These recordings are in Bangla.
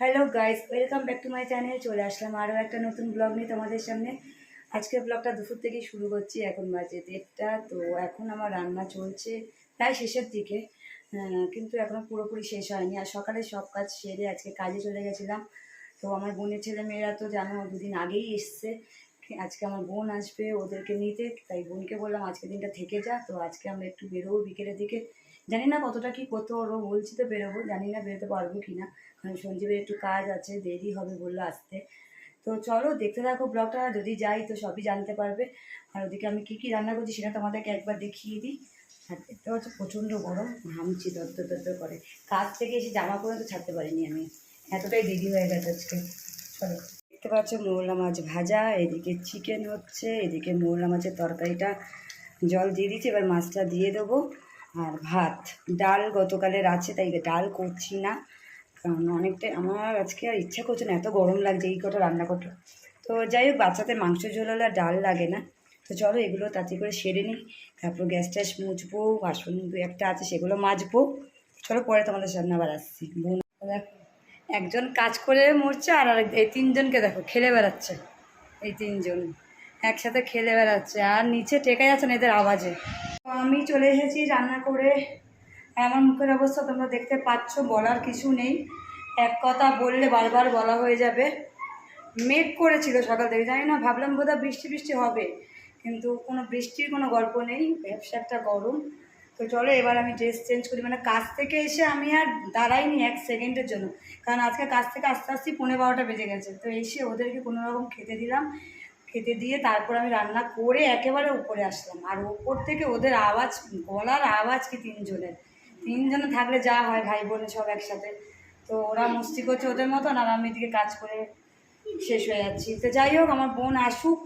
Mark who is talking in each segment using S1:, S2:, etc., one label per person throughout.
S1: Hello guys, welcome back to my channel. চলে আসলাম আরও একটা নতুন ব্লগ নিয়ে তোমাদের সামনে। আজকের ব্লগটা দুপুর থেকেই শুরু করছি। এখন বাজে 1:30। তো এখন আমার রান্না চলছে প্রায় শেষের দিকে, কিন্তু এখনও পুরোপুরি শেষ হয়নি। আর সকালে সব কাজ সেরে আজকে কাজে চলে গেছিলাম। তো আমার বোনের ছেলে মেয়েরা তো জানো দুদিন আগেই এসছে। আজকে আমার বোন আসবে ওদেরকে নিতে, তাই বোনকে বললাম আজকে দিনটা থেকে যা। তো আজকে আমরা একটু বেরোবো বিকেলের দিকে। জানি না কতটা কি করতে পারবো, বলছি তো বেরোবো, জানি না বেরোতে পারবো কি না, কারণ সঞ্জীবের একটু কাজ আছে, দেরি হবে বললো আসতে। তো চলো দেখতে থাকো ব্লগটা, যদি যাই তো সবই জানতে পারবে। আর ওদিকে আমি কী কী রান্না করছি সেটা তোমাদেরকে একবার দেখিয়ে দিই। আর দেখতে পাচ্ছ প্রচণ্ড গরম, ঘামছি দর করে। কাজ থেকে এসে জামা পরে তো ছাড়তে পারিনি আমি, এতটাই দেরি হয়ে গেছে আজকে। চলো, দেখতে পাচ্ছ মৌরলা মাছ ভাজা, এদিকে চিকেন হচ্ছে, এদিকে মৌরলা মাছের তরকারিটা জল দিয়ে দিচ্ছি, এবার মাছটা দিয়ে দেবো। আর ভাত, ডাল গতকালের আছে, তাই ডাল করছি না, কারণ অনেকটাই আমার আজকে আর ইচ্ছা করছে না, এত গরম লাগছে এই কটা রান্না করতে। তো যাই হোক, বাচ্চাদের মাংস ঝোল হলে ডাল লাগে না। তো চলো এগুলো তাড়াতাড়ি করে সেরে নিই, তারপর গ্যাস ট্যাস মুছবো, বাসন দু একটা আছে সেগুলো মাজবো। চলো পরে তোমাদের সামনে আবার আসছি। বোন দেখো, একজন কাজ করে মরছে, আর এই তিনজনকে দেখো খেলে বেড়াচ্ছে। এই তিনজন একসাথে খেলে বেড়াচ্ছে, আর নিচে টেকা যাচ্ছে না এদের আওয়াজে। তো আমি চলে এসেছি রান্না করে। আমার মুখের অবস্থা তোমরা দেখতে পাচ্ছ, বলার কিছু নেই। এক কথা বললে বারবার বলা হয়ে যাবে। মেঘ করেছিল সকাল থেকে, জানি না, ভাবলাম বোধহয় বৃষ্টি বৃষ্টি হবে, কিন্তু কোনো বৃষ্টির কোনো গল্প নেই, ব্যবসা একটা গরম। তো চলো এবার আমি ড্রেস চেঞ্জ করি, মানে কাজ থেকে এসে আমি আর দাঁড়াইনি এক সেকেন্ডের জন্য, কারণ আজকে কাজ থেকে আস্তে আস্তে 12:30 বেজে গেছে। তো এসে ওদেরকে কোনো রকম খেতে দিলাম, খেতে দিয়ে তারপর আমি রান্না করে একেবারে উপরে আসলাম। আর উপর থেকে ওদের আওয়াজ, গলার আওয়াজ কি তিনজনে থাকলে যা হয়, ভাই বোনে সব একসাথে। তো ওরা মস্তি করছে ওদের মতন, আর আমি এদিকে কাজ করে শেষ হয়ে যাচ্ছি। তো যাই হোক, আমার বোন আসুক,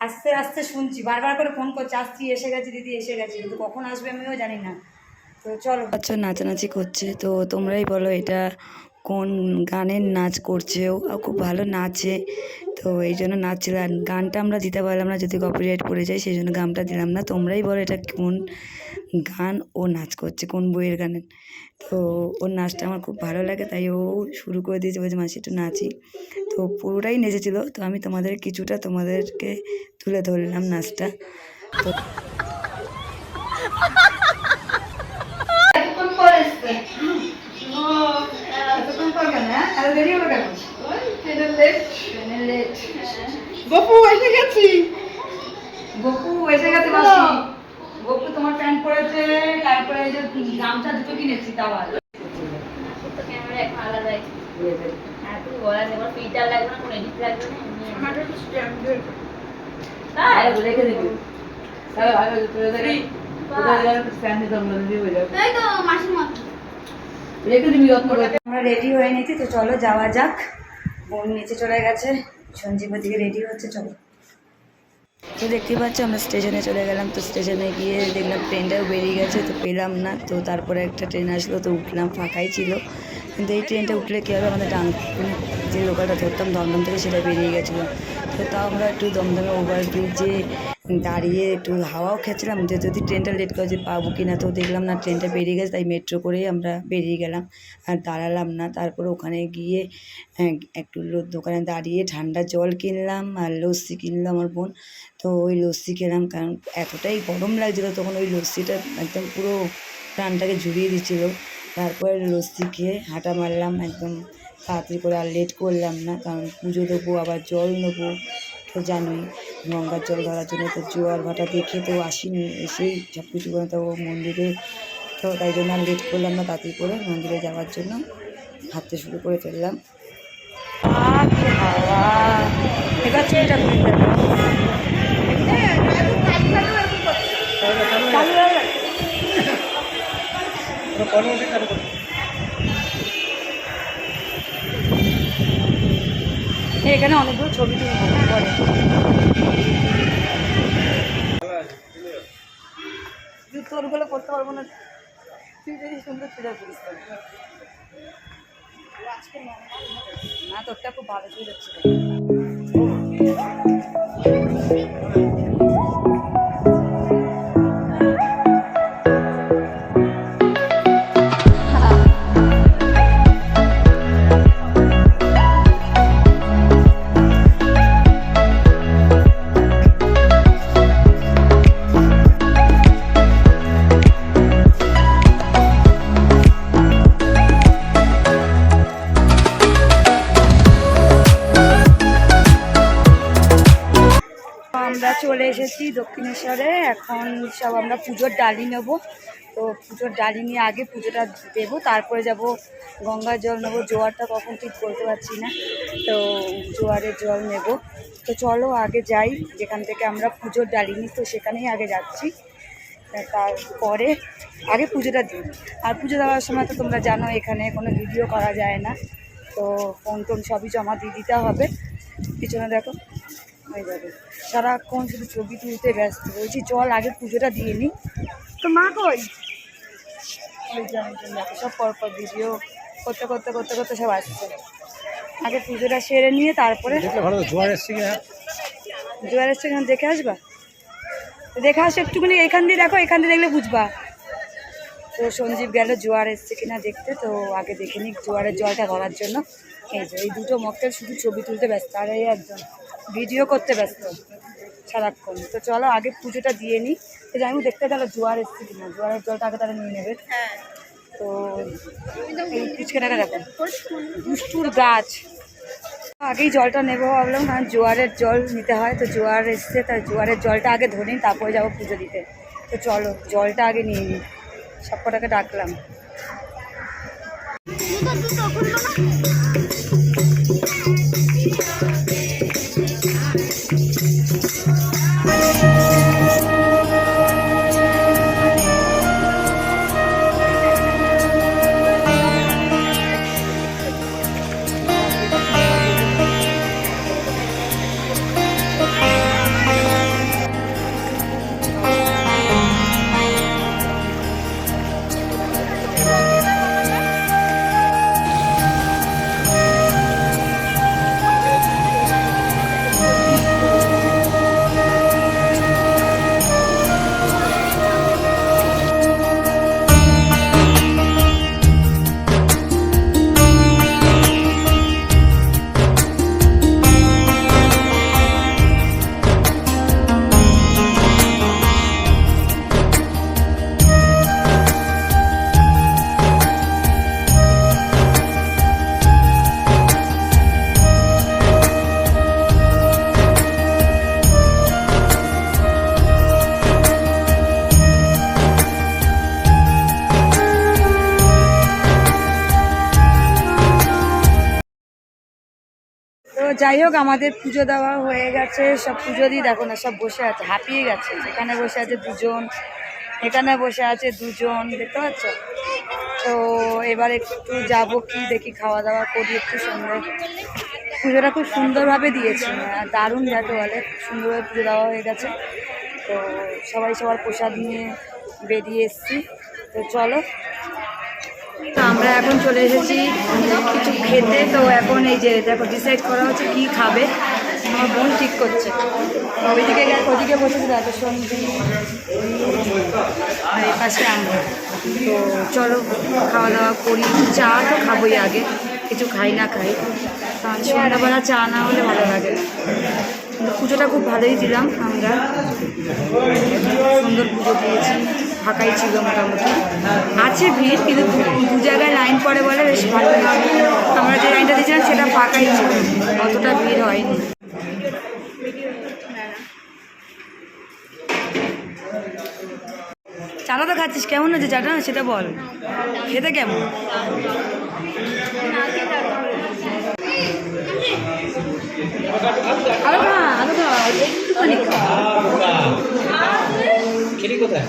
S1: আস্তে আস্তে শুনছি বারবার করে ফোন করছে, আসছি, এসে গেছি দিদি, এসে গেছি, কিন্তু কখন আসবে আমিও জানি না। তো চলো, বাচ্চা নাচানাচি করছে, তো তোমরাই বলো এটা কোন গানের নাচ করছে। ও খুব ভালো নাচে, তো এই জন্য নাচছিল। আর গানটা আমরা দিতে পারলাম না, যদি কপিরাইট পড়ে যায়, সেই জন্য গানটা দিলাম না। তোমরাই বলো এটা কোন গান ও নাচ করছে, কোন বইয়ের গানের। তো ওর নাচটা আমার খুব ভালো লাগে, তাই ও শুরু করে দিয়েছে, বলছে মাসি একটু নাচি। তো পুরোটাই নেচেছিল, তো আমি কিছুটা তোমাদেরকে তুলে ধরলাম নাচটা। তো
S2: গপু এসে গেছি।
S1: গপু এসে গেছে মাসি। গপু তোমার প্যান্ট পরেছে, তারপরে এই যে গামছা দুটো কিনেছি, তাও আর
S3: তো ক্যামেরা এখন আলাদাই। হ্যাঁ, তুই বলা যে আমার ফিল্টার লাগবে না, কোনো এডিট লাগবে না,
S2: আমার তো স্ট্যান্ডার্ড।
S3: তাই
S1: রেখে দিবি।
S2: তাহলে ভালো করে দেখি।
S3: তাই তো মাসির মতো
S1: আমরা রেডি হয়ে নিয়েছি, তো চলো যাওয়া যাক। বোন নিচে চলে গেছে, সঞ্জীব দিকে রেডি হচ্ছে, চলো। তো দেখতে পাচ্ছ আমরা স্টেশনে চলে গেলাম। তো স্টেশনে গিয়ে দেখলাম ট্রেনটাও বেরিয়ে গেছে, তো পেলাম না। তো তারপরে একটা ট্রেন আসলো, তো উঠলাম, ফাঁকাই ছিল। কিন্তু এই ট্রেনটা উঠলে কী হবে, আমাদের ডানকুনি যে লোকালটা ধরতাম দমদম থেকে, সেটা বেরিয়ে গেছিলো। তো তাও আমরা একটু দমদমে ওভারব্রিজে দাঁড়িয়ে একটু হাওয়াও খেয়েছিলাম, যে যদি ট্রেনটা লেট করে যে পাবো কি না। তো দেখলাম না, ট্রেনটা বেরিয়ে গেছে, তাই মেট্রো করেই আমরা বেরিয়ে গেলাম, আর দাঁড়ালাম না। তারপরে ওখানে গিয়ে একটু দোকানে দাঁড়িয়ে ঠান্ডা জল কিনলাম আর লস্যি কিনলাম আমার বোন। তো ওই লস্যি খেলাম, কারণ এতটাই গরম লাগছিলো তখন, ওই লস্যিটা একদম পুরো প্রাণটাকে জুড়িয়ে দিচ্ছিলো। তারপরে লস্যি খেয়ে হাঁটা মারলাম একদম তাড়াতাড়ি করে, আর লেট করলাম না, কারণ পুজো দেবো, আবার জল নেবো, তো জানোই গঙ্গার জল ধরার জন্য। তো জোয়ার ভাটা দেখে তো আসিনি, এসেই সব কিছু করে তো মন্দিরে, তো তাই জন্য আর লেট করলাম না, তাড়াতাড়ি করে মন্দিরে যাওয়ার জন্য হাঁটতে শুরু করে ফেললাম। কি হাওয়া, এবার চুলটা ঘুরে এখানে অনেকগুলো ছবি তুলবো পরে। তোরগুলো করতে পারবো না, তুই যদি সুন্দর চুড়া করিস না, তোরটা খুব ভালো চুল হচ্ছিল। চলে এসেছি দক্ষিণেশ্বরে। এখন সব আমরা পুজোর ডালি নেব। তো পুজোর ডালি নিয়ে আগে পুজোটা দেবো, তারপরে যাব গঙ্গার জল নেবো। জোয়ারটা কখন ঠিক বলতে পারছি না, তো জোয়ারের জল নেব। তো চলো আগে যাই, যেখান থেকে আমরা পুজোর ডালি নিই তো সেখানেই আগে যাচ্ছি। তারপরে আগে পুজোটা দিই। আর পুজো দেওয়ার সময় তো তোমরা জানো এখানে কোনো ভিডিও করা যায় না, তো ফোন টোন সবই জমা দিয়ে দিতে হবে। পিছনে দেখো হয়ে যাবে, সারাক্ষণ শুধু ছবি তুলতে ব্যস্ত। বলছি চল আগে পুজোটা দিয়ে নিই। তো মা কই? ওই যে দেখো সব পরপর ভিডিও করতে করতে করতে করতে সব আসছে। আগে পুজোটা সেরে নিয়ে তারপরে জোয়ার এসছে এখানে দেখে আসবা। দেখে আসো একটুখানি, এখান দিয়ে দেখো, এখান দিয়ে দেখলে বুঝবা। তো সঞ্জীব গেল জোয়ার এসছে কিনা দেখতে, তো আগে দেখে নিই জোয়ারের জলটা ভরার জন্য। এই যে এই দুটো মক্কেল শুধু ছবি তুলতে ব্যস্ত, আর এই একজন ভিডিও করতে ব্যস্ত সারাক্ষণ। তো চলো আগে পুজোটা দিয়ে নিই। তো যাই হোক দেখতে গেলো জোয়ার এসছে কিনা, জোয়ারের জলটা আগে তারা নিয়ে নেবে। তো এই পিছনেটা দেখো দুষ্টুর গাছ, আগেই জলটা নেবো ভাবলাম, কারণ জোয়ারের জল নিতে হয়। তো জোয়ার এসছে, তাই জোয়ারের জলটা আগে ধরে নিই, তারপরে যাবো পুজো দিতে। তো চলো জলটা আগে নিয়ে নিই, সব কটাকে ডাকলাম। তো যাই হোক আমাদের পুজো দেওয়া হয়ে গেছে, সব পুজো দিয়ে দেখো না সব বসে আছে, হাঁপিয়ে গেছে। এখানে বসে আছে দুজন, এখানে বসে আছে দুজন, দেখতে পাচ্ছ। তো এবার একটু যাবো কি দেখি, খাওয়া দাওয়া করি একটু সুন্দর। পুজোটা খুব সুন্দরভাবে দিয়েছি, আর দারুণ যাকে বলে, সুন্দরভাবে পুজো দেওয়া হয়ে গেছে। তো সবাই সবার প্রসাদ নিয়ে বেরিয়ে এসছি। তো চলো, তো আমরা এখন চলে এসেছি কিছু খেতে। তো এখন এই যে দেখো ডিসাইড করা হচ্ছে কী খাবে, আমার বোন ঠিক করছে। ওইদিকে ওদিকে বসেছে দেখো সন্ধি, আর এই পাশে আমরা। তো চলো খাওয়া দাওয়া করি। চা তো খাবোই আগে, কিছু খাই না খাই, কারণ সন্ধ্যাবেলা চা না হলে ভালো লাগে না। পুজোটা খুব ভালোই দিলাম আমরা, সুন্দর পুজো দিয়েছি, ফাঁকাই ছিল মোটামুটি। আছে ভিড়, কিন্তু দু জায়গায় লাইন পড়ে বলে বেশ ভালো লাগে। আমরা যে লাইনটা দিয়েছিলাম সেটা ফাঁকাই ছিল, অতটা ভিড় হয়নি। চাটা তো খাচ্ছিস, কেমন হচ্ছে চাটা সেটা বল, খেতে কেমন? আরো খা, আরো খা, একটুখানি খা। কোথায়?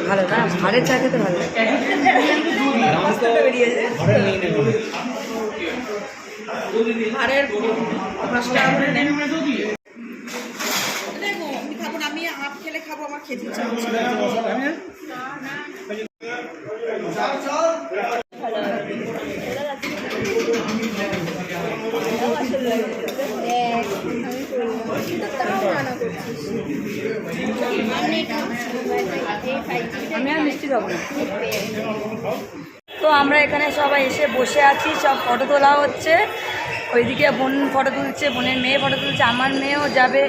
S1: ভালো না, ভাড়ের চা খেতে ভালো লাগে।
S2: আমি হাফ খেলে খাবো, আমার খেতে ইচ্ছা হচ্ছে।
S1: আমি আর মিষ্টি খাবো না। তো আমরা এখানে সবাই এসে বসে আছি, সব ফটো তোলা হচ্ছে। ওইদিকে বোন ফটো তুলছে, বোনের মেয়ে ফটো তুলছে, আমার মেয়েও যাবে।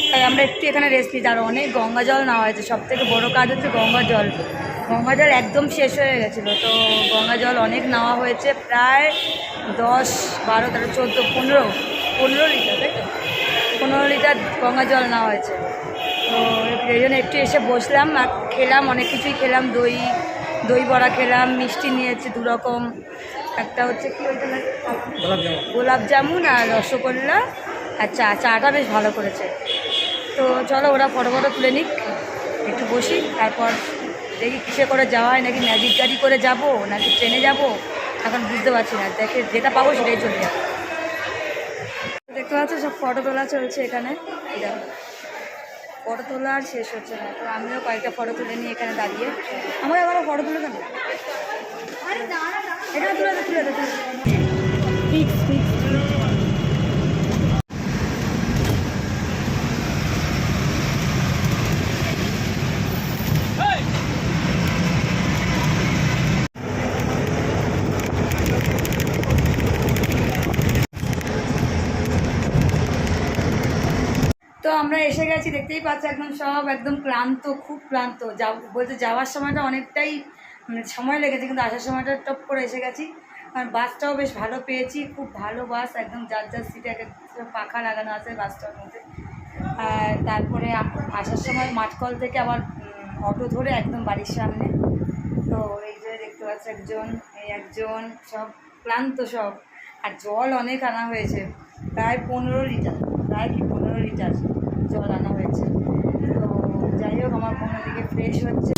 S1: তাই আমরা একটু এখানে রেস্ট নিই। আর অনেক গঙ্গা জল নেওয়া হয়েছে, সবথেকে বড় কাজ হচ্ছে গঙ্গা জল। গঙ্গা জল একদম শেষ হয়ে গেছিলো, তো গঙ্গা জল অনেক নেওয়া হয়েছে, প্রায় 10, 12, 13, 14, 15 লিটার, তাই তো 15 লিটার গঙ্গা জল নেওয়া হয়েছে। তো এই জন্য একটু এসে বসলাম আর খেলাম, অনেক কিছুই খেলাম। দই বড়া খেলাম, মিষ্টি নিয়েছি 2 রকম, একটা হচ্ছে কি ওইটা গোলাপ জামুন আর রসগোল্লা, আর চাটা বেশ ভালো করেছে। তো চলো ওরা ফটো তুলে নিক, একটু বসি, তারপর দেখি কিসে করে যাওয়া হয়, নাকি ম্যাজিক গাড়ি করে যাব নাকি ট্রেনে যাব, এখন বুঝতে পারছি না। দেখে যেটা পাবো সেটাই চলে যাবো। দেখতে পাচ্ছ সব ফটো তোলা চলছে এখানে, ফটো তোলা আর শেষ হচ্ছে না। তো আমিও কয়েকটা ফটো তুলে নিয়ে এখানে দাঁড়িয়ে, আমার আবার ফটো তুলে কেন এখানে তুলে দে ফিক্স। তো আমরা এসে গেছি, দেখতেই পাচ্ছি একদম সব একদম ক্লান্ত, খুব ক্লান্ত। বলতে যাওয়ার সময়টা অনেকটাই মানে সময় লেগেছে, কিন্তু আসার সময়টা টপ করে এসে গেছি। কারণ বাসটাও বেশ ভালো পেয়েছি, খুব ভালো বাস, একদম যার সিটে পাখা লাগানো আছে বাসটার মধ্যে। আর তারপরে আসার সময় মাঠকল থেকে আবার অটো ধরে একদম বাড়ির সামনে। তো এই যে দেখতে পাচ্ছি একজন সব ক্লান্ত সব। আর জল অনেক আনা হয়েছে, প্রায় 15 লিটার, প্রায় কি 15 লিটার জল আনা হয়েছে। তো যাই হোক, আমার বোন ওদিকে ফ্রেশ হচ্ছে।